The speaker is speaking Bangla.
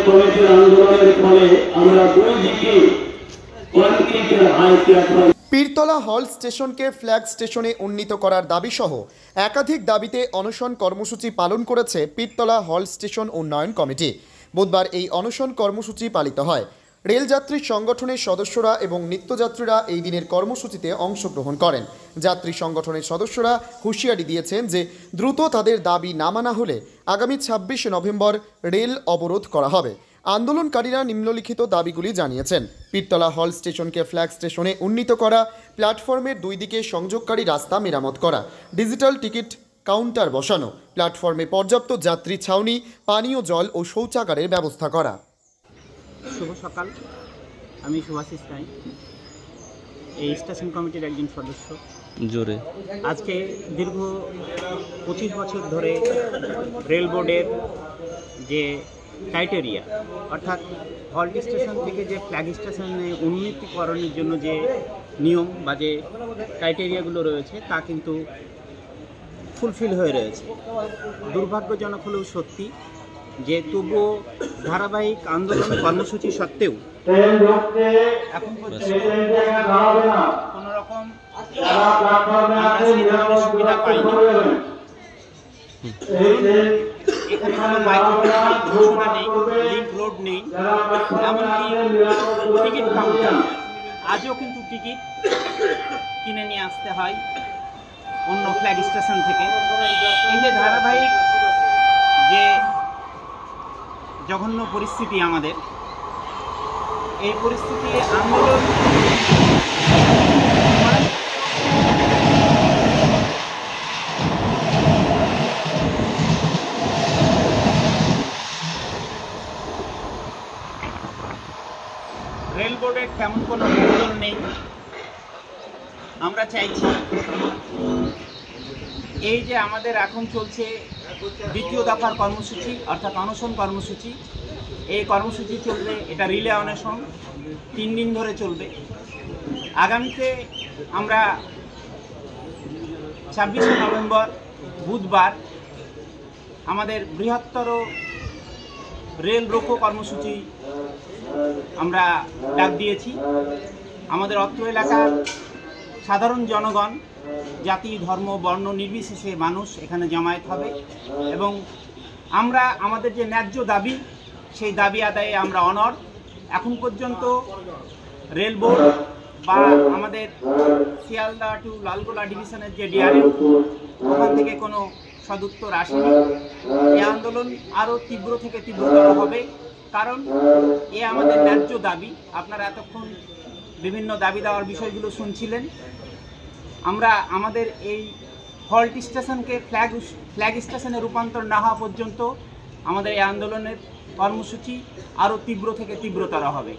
কমিটির আন্দোলনের ফলে আমরা দুই দিকে কনক্রিটের হাইটে পীরতলা হল স্টেশনকে ফ্ল্যাগ স্টেশনে উন্নীত করার দাবি সহ একাধিক দাবিতে অনশন কর্মসূচি পালন করেছে পীরতলা হল স্টেশন উন্নয়ন কমিটি। বুধবার এই অনশন কর্মসূচি পালিত হয়। রেলযাত্রী সংগঠনের সদস্যরা এবং নিত্যযাত্রীরা এই দিনের কর্মসূচিতে অংশগ্রহণ করেন। যাত্রী সংগঠনের সদস্যরা হুঁশিয়ারি দিয়েছেন যে দ্রুত তাদের দাবি না মানা হলে আগামী 26 নভেম্বর রেল অবরোধ করা হবে। আন্দোলনকারীরা নিম্নলিখিত দাবিগুলি জানিয়েছেন: পীরতলা হল স্টেশনকে ফ্ল্যাগ স্টেশনে উন্নীত করা, প্ল্যাটফর্মের দুই দিকে সংযোগকারী রাস্তা মেরামত করা, ডিজিটাল টিকিট কাউন্টার বসানো, প্ল্যাটফর্মে পর্যাপ্ত যাত্রী ছাউনি, পানীয় জল ও শৌচাগারের ব্যবস্থা করা। শুভ সকাল, আমি শুভাশিস রায়, এই স্টেশন কমিটির একজন সদস্য। জোরে আজকে দীর্ঘ 25 বছর ধরে রেল বোর্ডের যে ক্রাইটেরিয়া, অর্থাৎ হল্ট স্টেশন থেকে যে ফ্ল্যাগ স্টেশনে উন্নীতকরণের জন্য যে নিয়ম বা যে ক্রাইটেরিয়াগুলো রয়েছে তা কিন্তু ফুলফিল হয়ে রয়েছে। দুর্ভাগ্যজনক হলেও সত্যি যে তবুও ধারাবাহিক আন্দোলন কর্মসূচি সত্ত্বেও এখন পর্যন্ত কোনো রকম সুবিধা পাইনি। এখানে কোনো মাইক্রোফোন ঘোষণা নেই, লিঙ্ক রোড নেই, এমনকি টিকিট কাউন্টার আজও কিন্তু টিকিট কিনে নিয়ে আসতে হয় অন্য ফ্ল্যাগ স্টেশন থেকে। এই যে ধারাবাহিক যে জঘন্য পরিস্থিতি আমাদের, এই পরিস্থিতি আন্দোলন রেল বোর্ডের তেমন কোনো প্রয়োজন নেই। আমরা চাইছি এই যে আমাদের এখন চলছে দ্বিতীয় দফার কর্মসূচি, অর্থাৎ অনশন কর্মসূচি, এই কর্মসূচি চলবে, এটা রিলে অনশন 3 দিন ধরে চলবে। আগামীতে আমরা 26 নভেম্বর বুধবার আমাদের বৃহত্তর রেল রোকো কর্মসূচি আমরা ডাক দিয়েছি। আমাদের অত্র এলাকার সাধারণ জনগণ, জাতি, ধর্ম, বর্ণ নির্বিশেষে মানুষ এখানে জমায়েত হবে এবং আমরা আমাদের যে ন্যায্য দাবি, সেই দাবি আদায়ে আমরা অনড়। এখন পর্যন্ত রেল বোর্ড বা আমাদের শিয়ালদা টু লালগোলা ডিভিশনের যে ডিআরএম, ওখান থেকে কোনো সদুত্তর আসেনি। এই আন্দোলন আরও তীব্র থেকে তীব্রতর হবে, কারণ এ আমাদের ন্যায্য দাবি। আপনারা এতক্ষণ বিভিন্ন দাবি দেওয়ার বিষয়গুলো শুনছিলেন। আমরা আমাদের এই হল্ট স্টেশনকে ফ্ল্যাগ স্টেশনে রূপান্তর না হওয়া পর্যন্ত আমাদের এই আন্দোলনের কর্মসূচি আরও তীব্র থেকে তীব্রতর হবে।